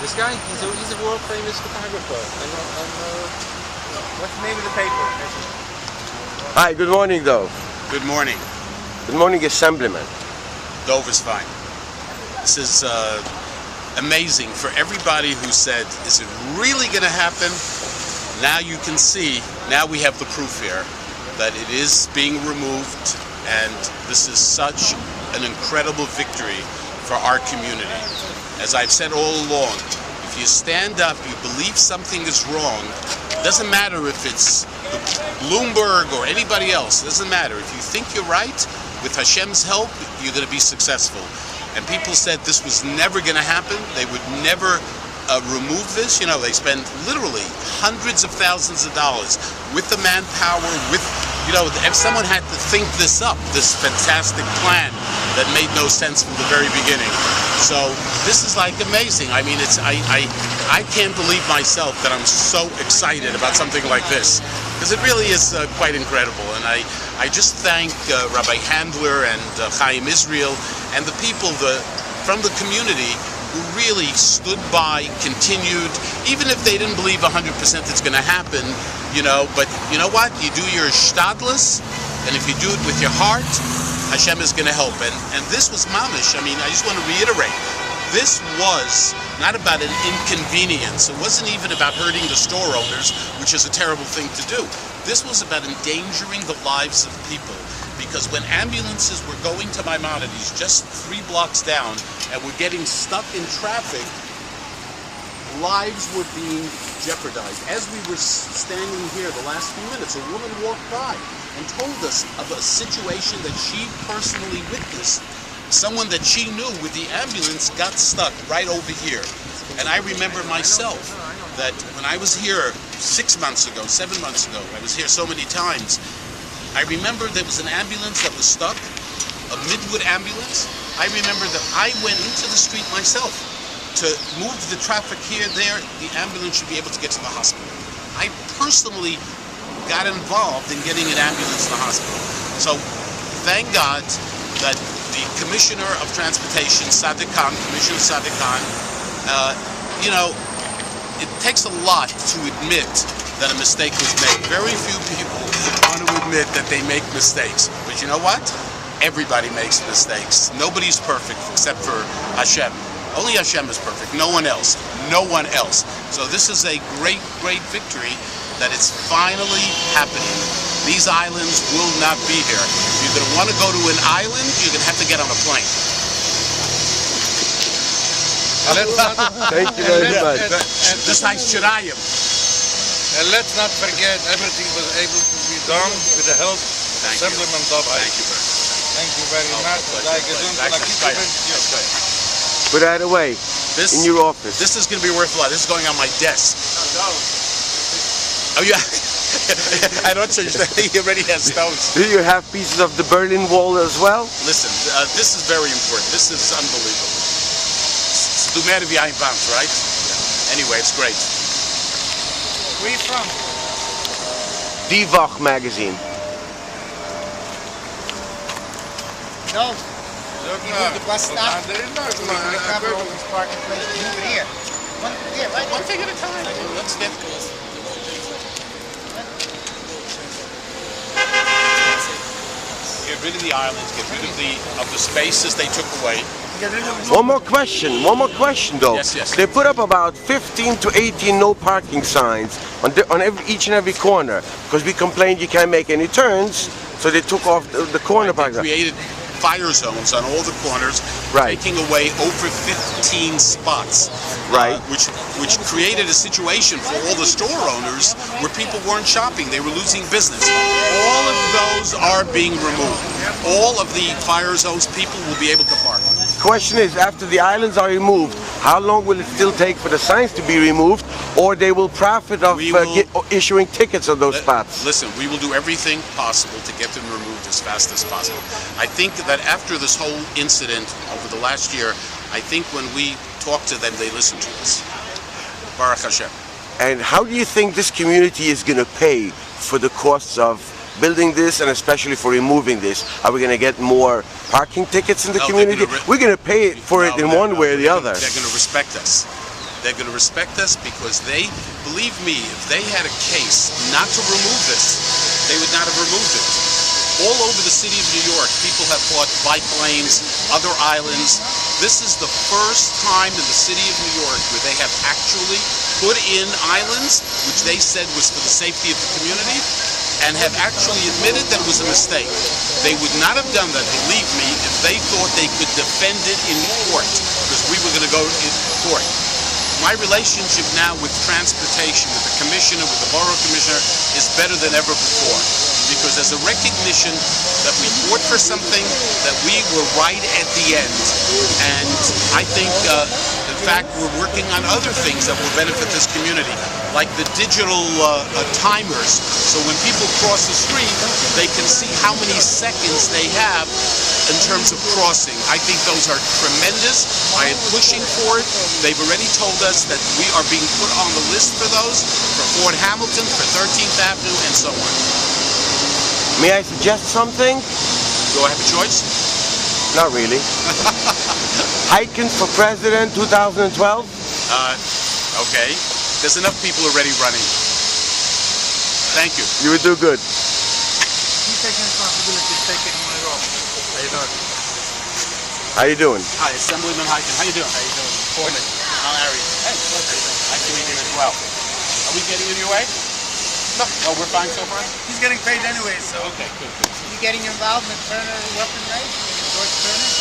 This guy, he's a world famous photographer. What's the name of the paper? Hi, good morning, Dov. Good morning. Good morning, Assemblyman. Dov is fine. This is amazing for everybody who said, is it really going to happen? Now you can see, now we have the proof here that it is being removed, and this is such an incredible victory for our community. As I've said all along, if you stand up, you believe something is wrong, it doesn't matter if it's Bloomberg or anybody else, it doesn't matter. If you think you're right, with Hashem's help, you're going to be successful. And people said this was never going to happen. They would never remove this. You know, they spend literally hundreds of thousands of dollars with the manpower, with, you know, if someone had to think this up, this fantastic plan that made no sense from the very beginning. So this is like amazing. I mean, I can't believe myself that I'm so excited about something like this, because it really is quite incredible. And I just thank Rabbi Handler and Chaim Israel and the people from the community who really stood by, continued, even if they didn't believe 100% it's going to happen, you know, but you know what? You do your shtadlus, and if you do it with your heart, Hashem is going to help. And this was mamish. I mean, I just want to reiterate, this was not about an inconvenience. It wasn't even about hurting the store owners, which is a terrible thing to do. This was about endangering the lives of people. Because when ambulances were going to Maimonides just 3 blocks down and were getting stuck in traffic, lives were being jeopardized. As we were standing here the last few minutes, a woman walked by and told us of a situation that she personally witnessed. Someone that she knew with the ambulance got stuck right over here. And I remember myself that when I was here 6 months ago, 7 months ago, I was here so many times, I remember there was an ambulance that was stuck, a Midwood ambulance. I remember that I went into the street myself to move the traffic here, there. The ambulance should be able to get to the hospital. I personally got involved in getting an ambulance to the hospital. So thank God that the Commissioner of Transportation, Commissioner Sadikan, you know, it takes a lot to admit that a mistake was made. Very few people want to admit that they make mistakes. But you know what? Everybody makes mistakes. Nobody's perfect except for Hashem. Only Hashem is perfect. No one else. No one else. So this is a great, great victory that it's finally happening. These islands will not be here. If you're going to want to go to an island, you're going to have to get on a plane. Thank you very much. This nice Shirayim. And let's not forget, everything was able to be done with the help of Assemblyman Dov Hikind. Thank you very much. Put that away in your office. This is going to be worth a lot. This is going on my desk. Oh yeah. I don't change that. He already has stones. Do you have pieces of the Berlin Wall as well? Listen, this is very important. This is unbelievable. It's du mehr wie ein Wand, right? Anyway, it's great. Where are you from? Die Wach magazine. No. You move the bus stop. We're going to cover all these parking places. Move it here. One thing at a time. Let's get rid of the islands, get rid of the spaces they took away. One more question though. Yes. They put up about 15 to 18 no parking signs on each and every corner because we complained you can't make any turns, so they took off the corner parking. They created fire zones on all the corners, taking away over 15 spots, which created a situation for all the store owners where people weren't shopping, they were losing business. All of those are being removed. All of the fire zones, people will be able to park. Question is, after the islands are removed, how long will it still take for the signs to be removed, or they will profit of issuing tickets on those spots? Listen, we will do everything possible to get them removed as fast as possible. I think that after this whole incident over the last year, I think when we talk to them, they listen to us. Baruch Hashem. And how do you think this community is going to pay for the costs of building this, and especially for removing this? Are we going to get more parking tickets in the community? We're going to pay for it in one way or the other. They're going to respect us. They're going to respect us because they, believe me, if they had a case not to remove this, they would not have removed it. All over the city of New York, people have bought bike lanes, other islands. This is the first time in the city of New York where they have actually put in islands, which they said was for the safety of the community, and have actually admitted that it was a mistake. They would not have done that, believe me, if they thought they could defend it in court, because we were going to go in court. My relationship now with transportation, with the commissioner, with the borough commissioner, is better than ever before. Because there's a recognition that we fought for something, that we were right at the end. And I think, in fact, we're working on other things that will benefit this community, like the digital timers. So when people cross the street, they can see how many seconds they have in terms of crossing. I think those are tremendous. I am pushing for it. They've already told us that we are being put on the list for those, for Fort Hamilton, for 13th Avenue, and so on. May I suggest something? Do I have a choice? Not really. Hikind for president 2012? Okay. There's enough people already running. Thank you. You would do good. He's taking responsibility of taking my role. How you doing? How you doing? Hi, Assemblyman Hikind. How you doing? How you doing? Foreman. I'm Harry. Hey, nice to meet you as well. Are we getting in your way? No. Oh, we're fine so far? He's getting paid anyway, so. Okay, good. You getting involved in Turner weapon race? George Turner?